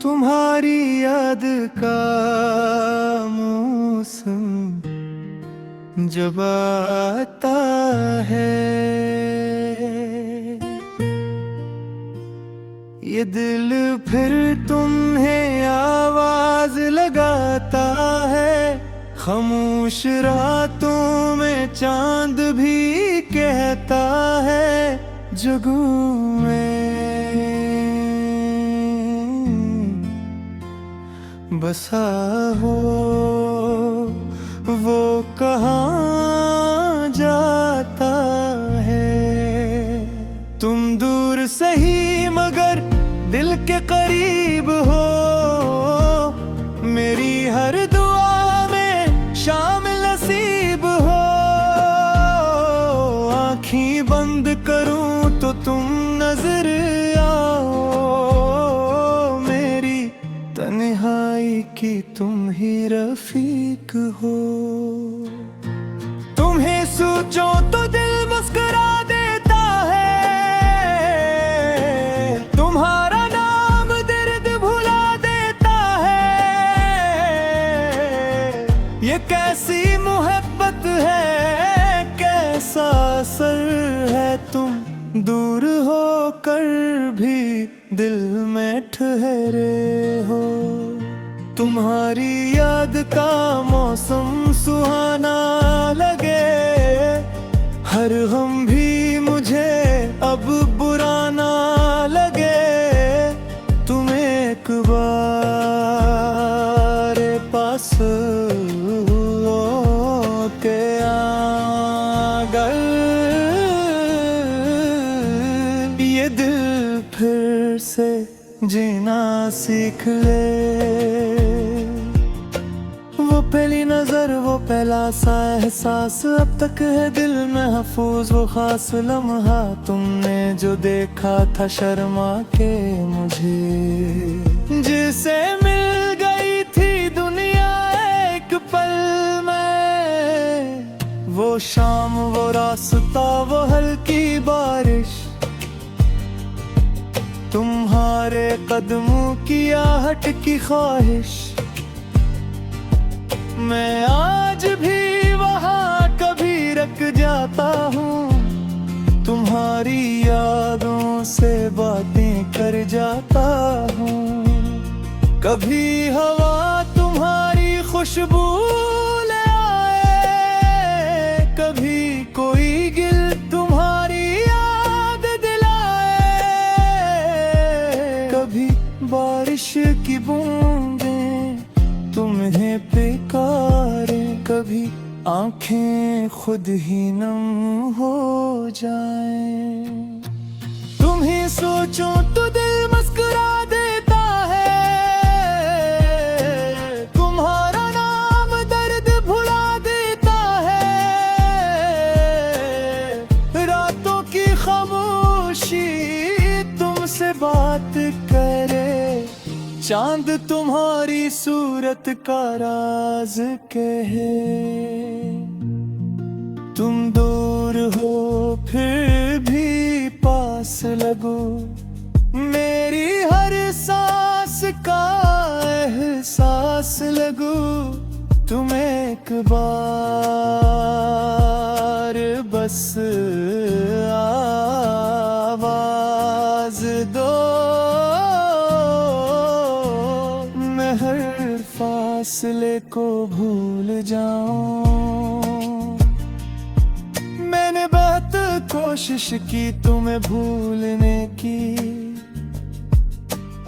तुम्हारी याद का मौसम जब आता है, ये दिल फिर तुम्हें आवाज लगाता है। खामोश रातों में चांद भी कहता है, जगू में बसा हो वो कहाँ जाता है। तुम दूर सही मगर दिल के करीब हो, मेरी हर दुआ में शामिल नसीब हो। आँखें बंद करूं तो तुम नजर आओ, मेरी तन्हाई की तुम ही रफीक हो। तुम्हें सोचो तो दिल मुस्कुरा देता है, तुम्हारा नाम दर्द भुला देता है। ये कैसी मोहब्बत है, कैसा असर है, तुम दूर होकर भी दिल में ठहरे हो। तुम्हारी याद का मौसम सुहाना लगे, हर गम भी मुझे अब बुरा ना लगे। तुम एक बार पास के अगर ये दिल फिर से जीना सीख ले। वो पहली नजर, वो पहला सा एहसास अब तक है दिल में महफूज। वो खास लम्हा तुमने जो देखा था शर्मा के मुझे, जिसे मिल गई थी दुनिया एक पल में। वो शाम, वो रास्ता, वो हल्की बारिश, तुम्हारे कदमों की आहट की ख्वाहिश। मैं आज भी वहाँ कभी रख जाता हूँ, तुम्हारी यादों से बातें कर जाता हूँ। कभी हवा तुम्हारी खुशबू ले आए, कभी कोई गिल तुम्हारी याद दिलाए। कभी बारिश की बूंदें तुम्हें पुकारे, कभी आंखें खुद ही नम हो जाएं। तुम ही सोचो तो दिल मुस्कुरा देता है, तुम्हारा नाम दर्द भुला देता है। रातों की खामोशी तुमसे बात करे, चांद तुम्हारी सूरत का राज कहे। तुम दूर हो फिर भी पास लगो, मेरी हर सांस का एहसास लगो। तुम एक बार बस आवाज दो, हर फासले को भूल जाऊं। मैंने बहुत कोशिश की तुम्हें भूलने की,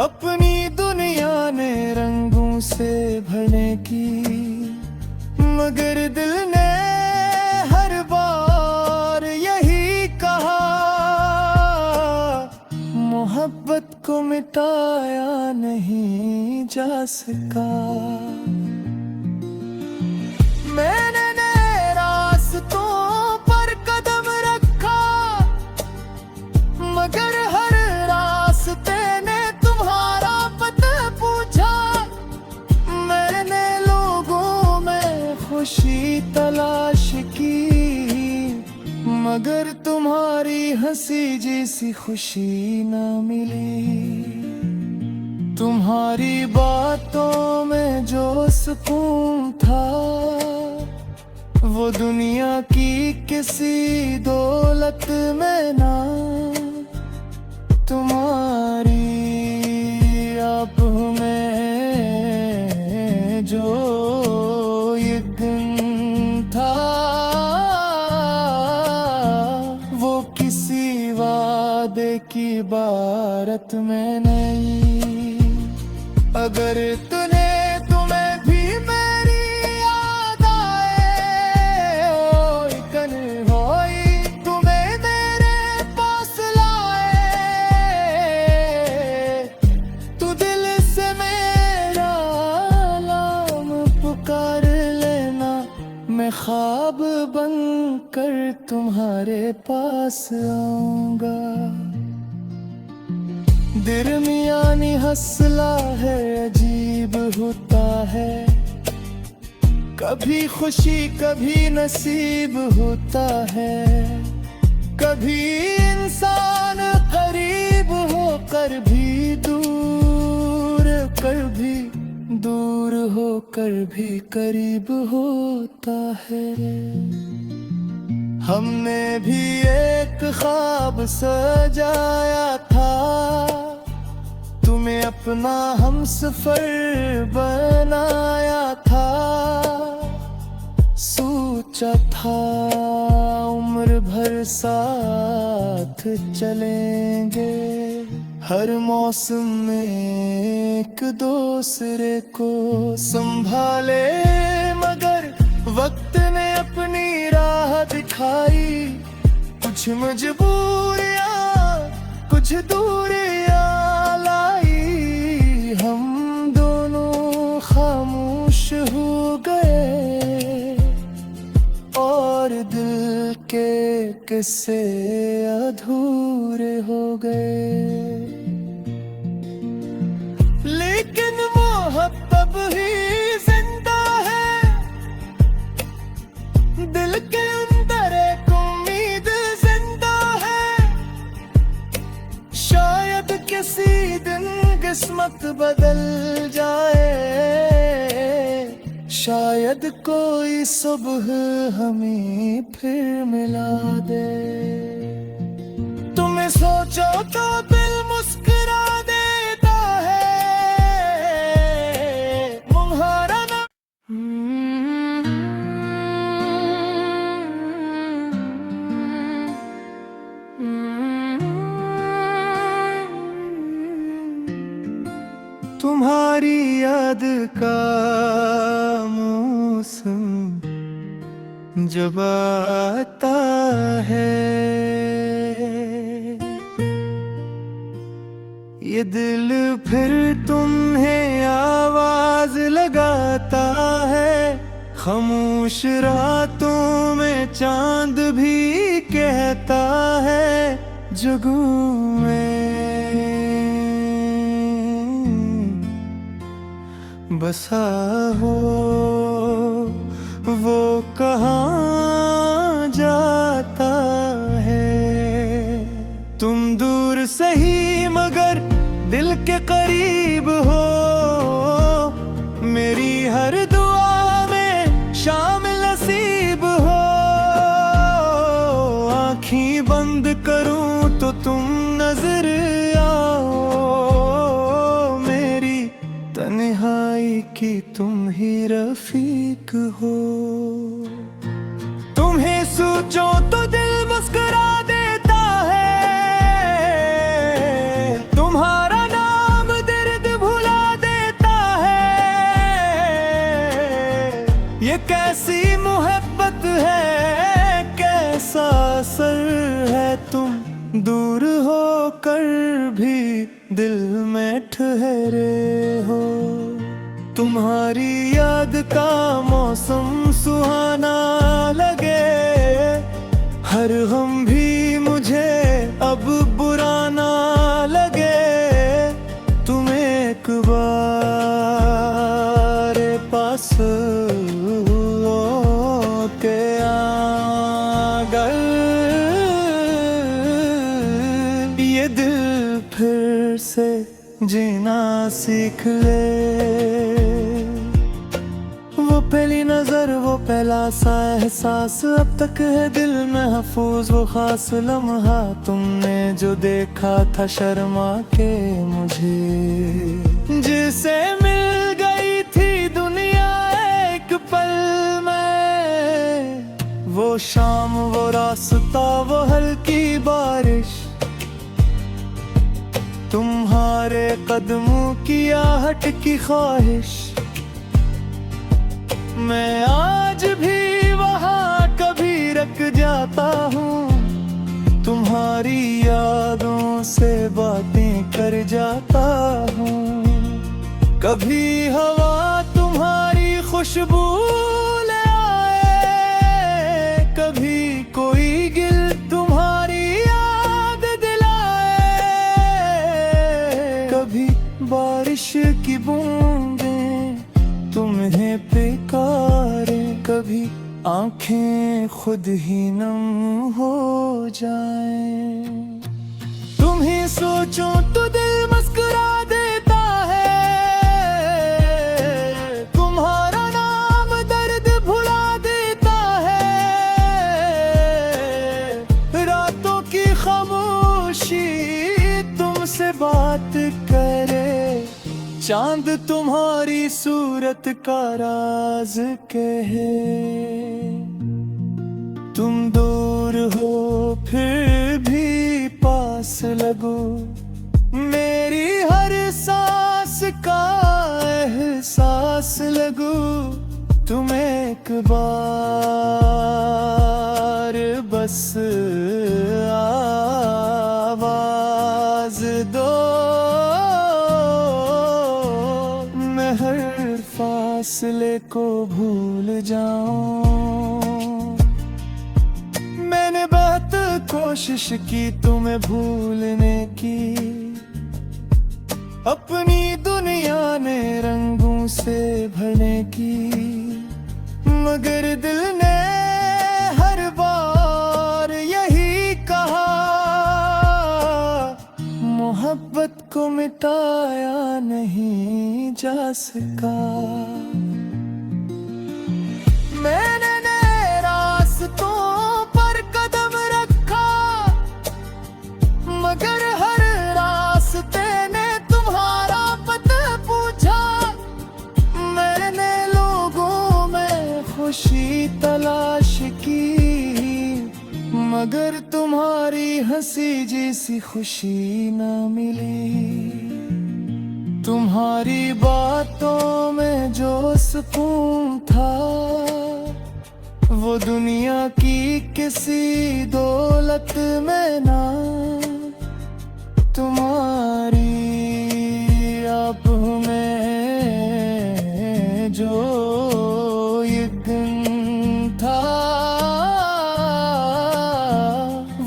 अपनी दुनिया ने रंगों से भरने की। मगर दिल ने हर बार यही कहा, मोहब्बत को मिटाया नहीं जा सका। मैंने नए रास्तों पर कदम रखा, मगर हर रास्ते ने तुम्हारा पता पूछा। मैंने लोगों खुशी तलाश की, मगर तुम्हारी हंसी जैसी खुशी न मिली। तुम्हारी बातों में जो सुकून था, वो दुनिया की किसी दौलत में ना। तुम्हारी आप में जो ये दिन था, वो किसी वादे की इबारत में नहीं। अगर तुम्हें भी मेरी याद आए, ओए कन होई तुम्हें मेरे पास लाए, तू दिल से मेरा नाम पुकार लेना, मैं ख्वाब बनकर तुम्हारे पास आऊंगा। दरमियानी हौसला है, अजीब होता है, कभी खुशी कभी नसीब होता है। कभी इंसान करीब होकर भी दूर, कभी दूर होकर भी करीब होता है। हमने भी एक ख्वाब सजाया था, तुम्हें अपना हमसफर बनाया था। सोचा था उम्र भर साथ चलेंगे, हर मौसम में एक दूसरे को संभाले। मगर वक्त ने अपनी राह दिखाई, कुछ मजबूरियां कुछ दूरियां लाई। हम दोनों खामोश हो गए और दिल के किस्से अधूरे हो गए। लेकिन मोहब्बत ही जिंदा है, दिल के अंदर एक उम्मीद जिंदा है। शायद किसी दिन किस्मत बदल जाए, शायद कोई सुबह हमें फिर मिला दे। तुम्हें सोचो तो दिल मुस्कुरा देता है, मुहारा ना। तुम्हारी याद का मौसम जब आता है, ये दिल फिर तुम्हें आवाज लगाता है। खामोश रातों में चांद भी कहता है, जगों में बसा हो वो कहाँ जाता है। तुम दूर सही मगर दिल के करीब हो, मेरी हर दुआ में शामिल नसीब हो। आँखें बंद करूं तो तुम नजर आओ, मेरी तन्हाई की तुम ही रफीक हो। तुम्हें सोचो तो दिल मुस्कुरा देता है, तुम्हारा नाम दर्द भुला देता है। ये कैसी मोहब्बत है, कैसा असर है, तुम दूर होकर भी दिल में ठहरे हो। तुम्हारी याद का मौसम सुहाना लगे, हर गम भी मुझे अब बुरा ना लगे। तुम एक बार पास के आगर ये दिल फिर से जीना सीख ले। वो पहली नजर, वो पहला सा एहसास अब तक है दिल में महफूज। वो खास लम्हा तुमने जो देखा था शर्मा के मुझे, जिसे मिल गई थी दुनिया एक पल में। वो शाम, वो रास्ता, वो हल्की बारिश, तुम्हारे कदमों की आहट की ख्वाहिश। मैं आज भी वहाँ कभी रुक जाता हूँ, तुम्हारी यादों से बातें कर जाता हूँ। कभी हवा तुम्हारी खुशबू ले आए, कभी कोई गिल तुम्हारी याद दिलाए, कभी बारिश की बूंदें तुम्हें पुकारे, कभी आंखें खुद ही नम हो जाएं। तुम ही सोचो तो दिल मुस्कुरा देता है, तुम्हारा नाम दर्द भुला देता है। रातों की खामोशी तुमसे बात करे, चांद तुम्हारी सूरत का राज कहे। तुम दूर हो फिर भी पास लगो, मेरी हर सांस का एहसास लगो। तुम एक बार बस आवाज दो, हर फासले को भूल जाऊं। मैंने बहुत कोशिश की तुम्हें भूलने की, अपनी दुनिया ने रंगों से भरने की, मगर दिल ने हर बार यही कहा, मोहब्बत को मिटाया नहीं जा सका। मैंने नए रास्तों पर कदम रखा, मगर हर रास्ते ने तुम्हारा पता पूछा। मैंने लोगों में खुशी तलाश की, मगर तुम्हारी हंसी जैसी खुशी न मिली। तुम्हारी बातों में जो सुकून था, वो दुनिया की किसी दौलत में ना। तुम्हारी आप में जो ये दिन था,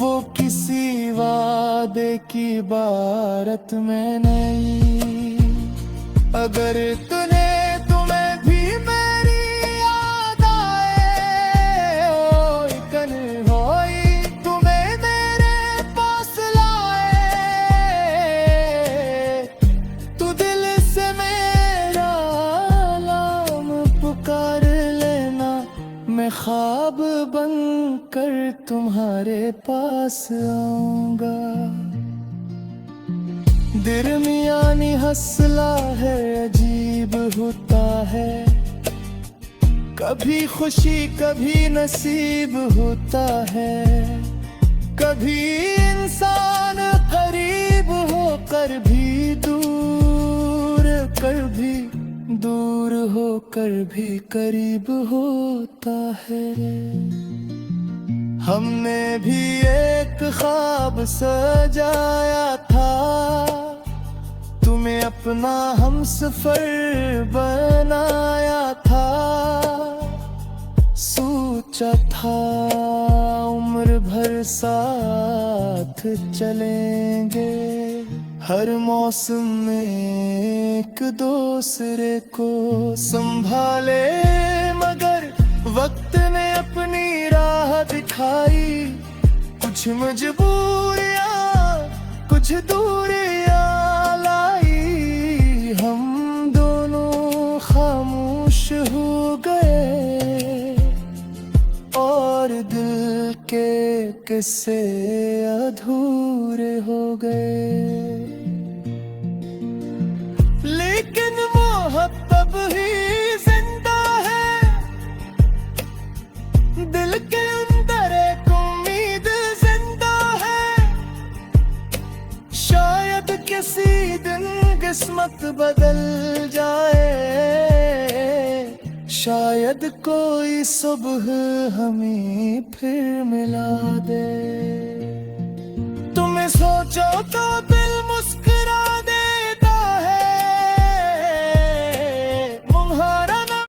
वो किसी वादे की बारत में नहीं। अगर तुम्हें भी मेरी याद आए, ओए कन होई तुम्हें मेरे पास लाए, तू दिल से मेरा नाम पुकार लेना। मैं ख्वाब बनकर तुम्हारे पास आऊंगा। दरमियानी हौसला है, अजीब होता है, कभी खुशी कभी नसीब होता है। कभी इंसान करीब होकर भी दूर, कभी दूर होकर भी करीब होता है। हमने भी एक ख्वाब सजाया था, तुम्हें अपना हमसफर बनाया था। सोचा था उम्र भर साथ चलेंगे, हर मौसम में एक दूसरे को संभाले। मगर वक्त ने अपनी लाई, कुछ मजबूरियां कुछ दूरियां लाई। हम दोनों खामोश हो गए और दिल के किस्से अधूरे हो गए। लेकिन मोहब्बत ही जिंदा है, दिल के अंदर एक उम्मीद जिंदा है। शायद किसी दिन किस्मत बदल जाए, शायद कोई सुबह हमें फिर मिला दे। तुम्हें सोचो तो दिल मुस्कुरा देता है, तुम्हारा ना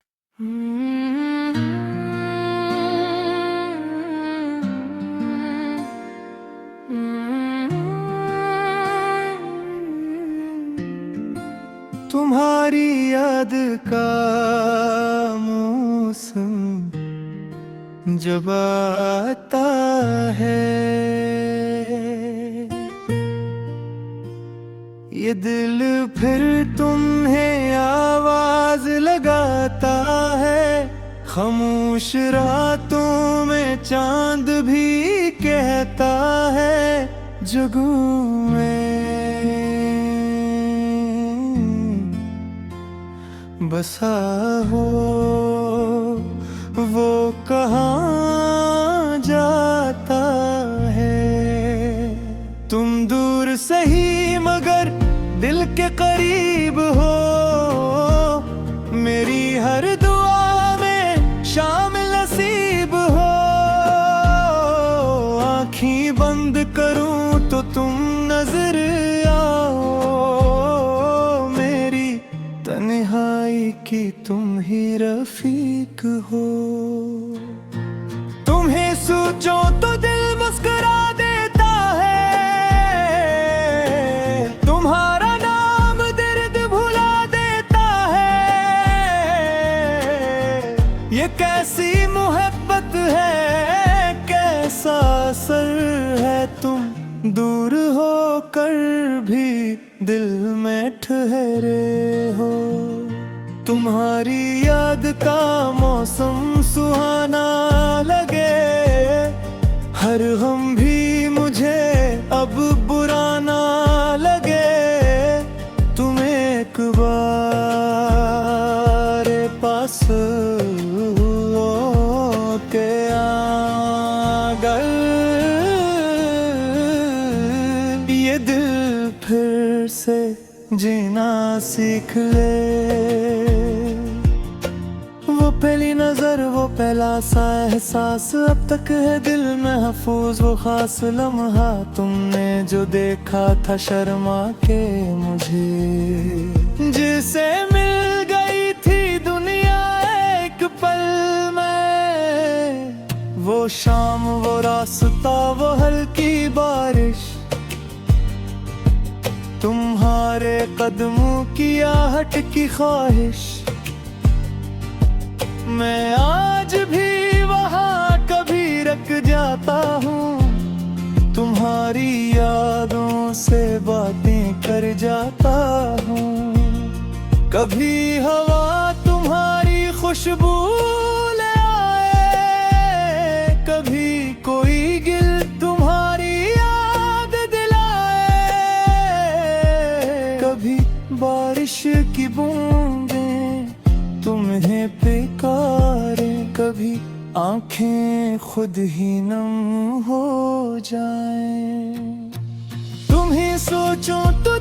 तुम्हारी याद का मौसम जब आता है, ये दिल फिर तुम्हें आवाज लगाता है। खामोश रातों में चांद भी कहता है, जगों में बसा हो वो कहाँ जाता है। तुम दूर सही मगर दिल के करीब हो, मेरी हर दुआ में शामिल नसीब हो। आँखें बंद करूं तो तुम नजर आओ, मेरी तन्हाई की तुम ही रफीक हो। तुम्हें सोचो तो दिल मुस्कुरा देता है, तुम्हारा नाम दर्द भुला देता है। ये कैसी मोहब्बत है, कैसा असर है, तुम दूर होकर भी दिल में ठहरे हो। तुम्हारी याद का मौसम सुहाना लगे, हर गम भी मुझे अब बुरा ना लगे। तुम एक बार पास के अगर ये दिल फिर से जीना सीख ले। वो पहली नजर वो पहला सा एहसास अब तक है दिल में महफूज। वो खास लम्हा तुमने जो देखा था शर्मा के मुझे, जिसे मिल गई थी दुनिया एक पल में। वो शाम वो रास्ता वो हल्की बारिश, तुम्हारे कदमों की आहट की ख्वाहिश। मैं आज भी वहाँ कभी रख जाता हूँ, तुम्हारी यादों से बातें कर जाता हूँ। कभी हवा तुम्हारी खुशबू ले आए, कभी कोई गिल तुम्हारी याद दिलाए। कभी बारिश की बूंदें तुम्हें पुकारे, कभी आंखें खुद ही नम हो जाएं। तुम ही सोचो तो